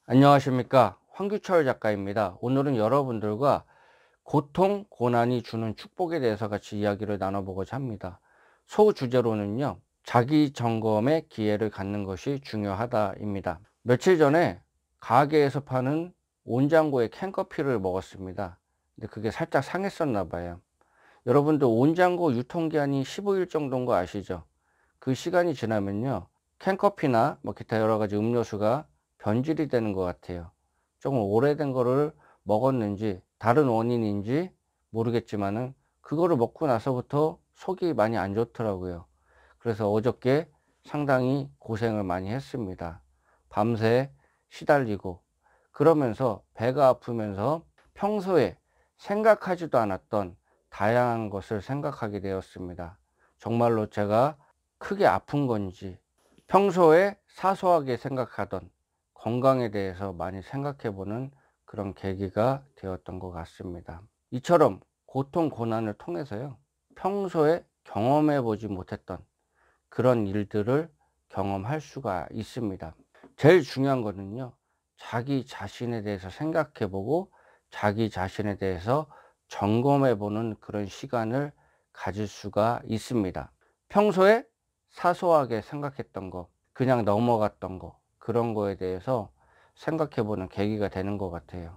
안녕하십니까, 황규철 작가입니다. 오늘은 여러분들과 고통, 고난이 주는 축복에 대해서 같이 이야기를 나눠보고자 합니다. 소주제로는요, 자기 점검의 기회를 갖는 것이 중요하다입니다. 며칠 전에 가게에서 파는 온장고의 캔커피를 먹었습니다. 근데 그게 살짝 상했었나 봐요. 여러분들 온장고 유통기한이 15일 정도인 거 아시죠? 그 시간이 지나면요, 캔커피나 뭐 기타 여러 가지 음료수가 변질이 되는 것 같아요. 조금 오래된 거를 먹었는지 다른 원인인지 모르겠지만은 그거를 먹고 나서부터 속이 많이 안 좋더라고요. 그래서 어저께 상당히 고생을 많이 했습니다. 밤새 시달리고 그러면서 배가 아프면서 평소에 생각하지도 않았던 다양한 것을 생각하게 되었습니다. 정말로 제가 크게 아픈 건지 평소에 사소하게 생각하던 건강에 대해서 많이 생각해 보는 그런 계기가 되었던 것 같습니다. 이처럼 고통 고난을 통해서요, 평소에 경험해 보지 못했던 그런 일들을 경험할 수가 있습니다. 제일 중요한 거는요, 자기 자신에 대해서 생각해 보고 자기 자신에 대해서 점검해 보는 그런 시간을 가질 수가 있습니다. 평소에 사소하게 생각했던 거, 그냥 넘어갔던 거, 그런 거에 대해서 생각해 보는 계기가 되는 것 같아요.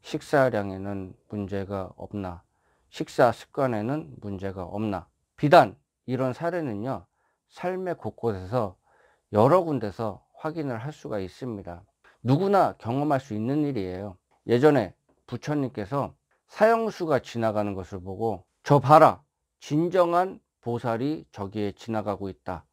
식사량에는 문제가 없나? 식사 습관에는 문제가 없나? 비단 이런 사례는요, 삶의 곳곳에서 여러 군데서 확인을 할 수가 있습니다. 누구나 경험할 수 있는 일이에요. 예전에 부처님께서 사형수가 지나가는 것을 보고 저 봐라, 진정한 보살이 저기에 지나가고 있다,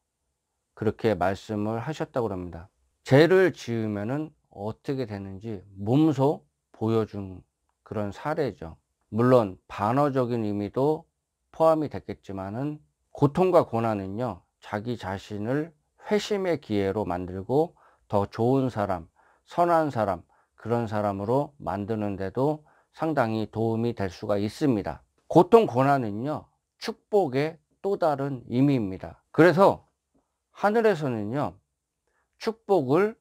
그렇게 말씀을 하셨다고 합니다. 죄를 지으면은 어떻게 되는지 몸소 보여준 그런 사례죠. 물론 반어적인 의미도 포함이 됐겠지만은 고통과 고난은요, 자기 자신을 회심의 기회로 만들고 더 좋은 사람, 선한 사람, 그런 사람으로 만드는데도 상당히 도움이 될 수가 있습니다. 고통, 고난은요, 축복의 또 다른 의미입니다. 그래서 하늘에서는요, 축복을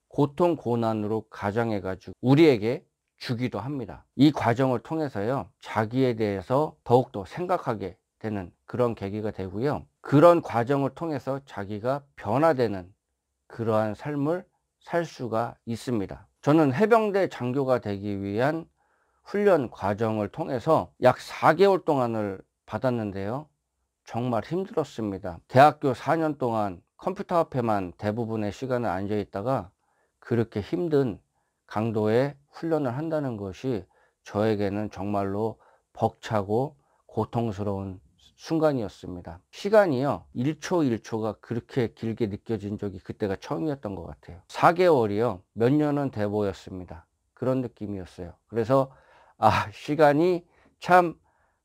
고통, 고난으로 가정해 가지고 우리에게 주기도 합니다. 이 과정을 통해서요, 자기에 대해서 더욱더 생각하게 되는 그런 계기가 되고요, 그런 과정을 통해서 자기가 변화되는 그러한 삶을 살 수가 있습니다. 저는 해병대 장교가 되기 위한 훈련 과정을 통해서 약 4개월 동안을 받았는데요, 정말 힘들었습니다. 대학교 4년 동안 컴퓨터 앞에만 대부분의 시간을 앉아 있다가 그렇게 힘든 강도의 훈련을 한다는 것이 저에게는 정말로 벅차고 고통스러운 순간이었습니다. 시간이요, 1초 1초가 그렇게 길게 느껴진 적이 그때가 처음이었던 것 같아요. 4개월이요, 몇 년은 돼 보였습니다. 그런 느낌이었어요. 그래서 시간이 참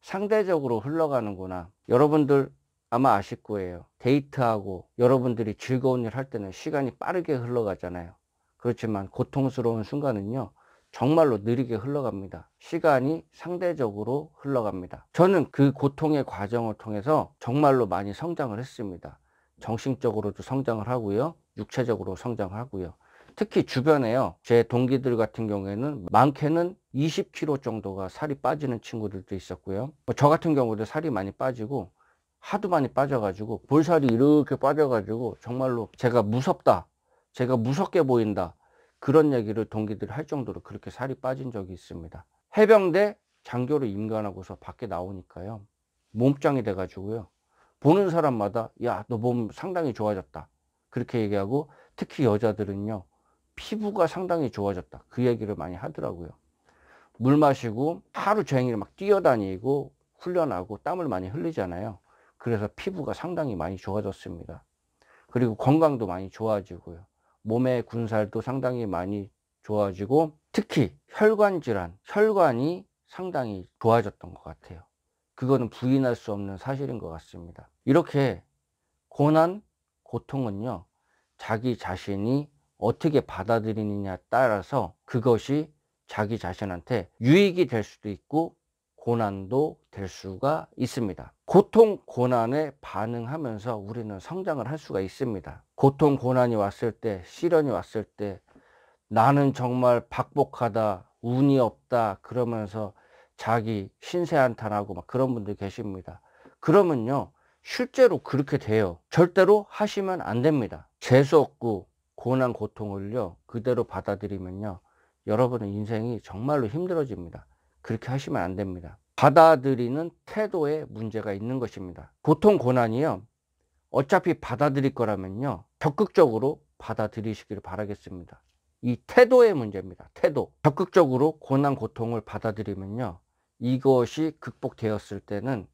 상대적으로 흘러가는구나. 여러분들 아마 아실 거예요. 데이트하고 여러분들이 즐거운 일 할 때는 시간이 빠르게 흘러가잖아요. 그렇지만 고통스러운 순간은요, 정말로 느리게 흘러갑니다. 시간이 상대적으로 흘러갑니다. 저는 그 고통의 과정을 통해서 정말로 많이 성장을 했습니다. 정신적으로도 성장을 하고요, 육체적으로 성장을 하고요. 특히 주변에요, 제 동기들 같은 경우에는 많게는 20kg 정도가 살이 빠지는 친구들도 있었고요, 저 같은 경우도 살이 많이 빠지고 하도 많이 빠져가지고 볼살이 이렇게 빠져가지고 정말로 제가 무섭다, 제가 무섭게 보인다, 그런 얘기를 동기들이 할 정도로 그렇게 살이 빠진 적이 있습니다. 해병대 장교로 임관하고서 밖에 나오니까요, 몸짱이 돼 가지고요, 보는 사람마다 야, 너 몸 상당히 좋아졌다, 그렇게 얘기하고, 특히 여자들은요, 피부가 상당히 좋아졌다, 그 얘기를 많이 하더라고요. 물 마시고 하루 종일 막 뛰어다니고 훈련하고 땀을 많이 흘리잖아요. 그래서 피부가 상당히 많이 좋아졌습니다. 그리고 건강도 많이 좋아지고요, 몸의 군살도 상당히 많이 좋아지고, 특히 혈관 질환, 혈관이 상당히 좋아졌던 것 같아요. 그거는 부인할 수 없는 사실인 것 같습니다. 이렇게 고난, 고통은요, 자기 자신이 어떻게 받아들이느냐에 따라서 그것이 자기 자신한테 유익이 될 수도 있고 고난도 될 수가 있습니다. 고통, 고난에 반응하면서 우리는 성장을 할 수가 있습니다. 고통, 고난이 왔을 때, 시련이 왔을 때 나는 정말 박복하다, 운이 없다 그러면서 자기 신세 한탄하고 막 그런 분들 계십니다. 그러면요, 실제로 그렇게 돼요. 절대로 하시면 안 됩니다. 재수 없고 고난 고통을요 그대로 받아들이면요 여러분의 인생이 정말로 힘들어집니다. 그렇게 하시면 안 됩니다. 받아들이는 태도에 문제가 있는 것입니다. 고통 고난이요 어차피 받아들일 거라면요 적극적으로 받아들이시기를 바라겠습니다. 이 태도의 문제입니다. 태도. 적극적으로 고난 고통을 받아들이면요 이것이 극복되었을 때는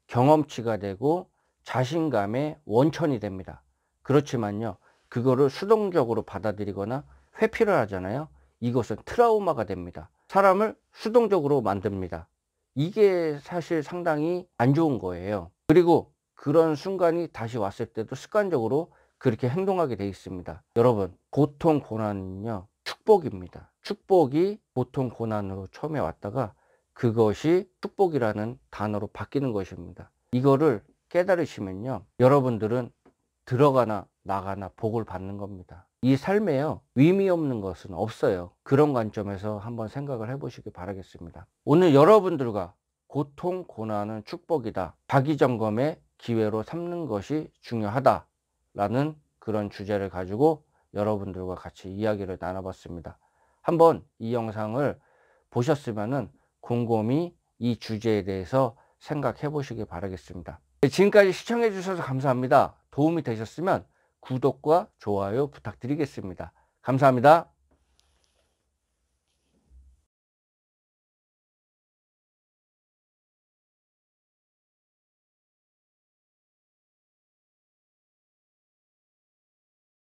경험치가 되고 자신감의 원천이 됩니다. 그렇지만요 그거를 수동적으로 받아들이거나 회피를 하잖아요. 이것은 트라우마가 됩니다. 사람을 수동적으로 만듭니다. 이게 사실 상당히 안 좋은 거예요. 그리고 그런 순간이 다시 왔을 때도 습관적으로 그렇게 행동하게 돼 있습니다. 여러분, 고통 고난은요 축복입니다. 축복이 고통 고난으로 처음에 왔다가 그것이 축복이라는 단어로 바뀌는 것입니다. 이거를 깨달으시면요 여러분들은 들어가나 나가나 복을 받는 겁니다. 이 삶에요 의미 없는 것은 없어요. 그런 관점에서 한번 생각을 해 보시기 바라겠습니다. 오늘 여러분들과 고통 고난은 축복이다, 자기점검의 기회로 삼는 것이 중요하다 라는 그런 주제를 가지고 여러분들과 같이 이야기를 나눠봤습니다. 한번 이 영상을 보셨으면은 곰곰이 이 주제에 대해서 생각해 보시기 바라겠습니다. 지금까지 시청해 주셔서 감사합니다. 도움이 되셨으면 구독과 좋아요 부탁드리겠습니다. 감사합니다.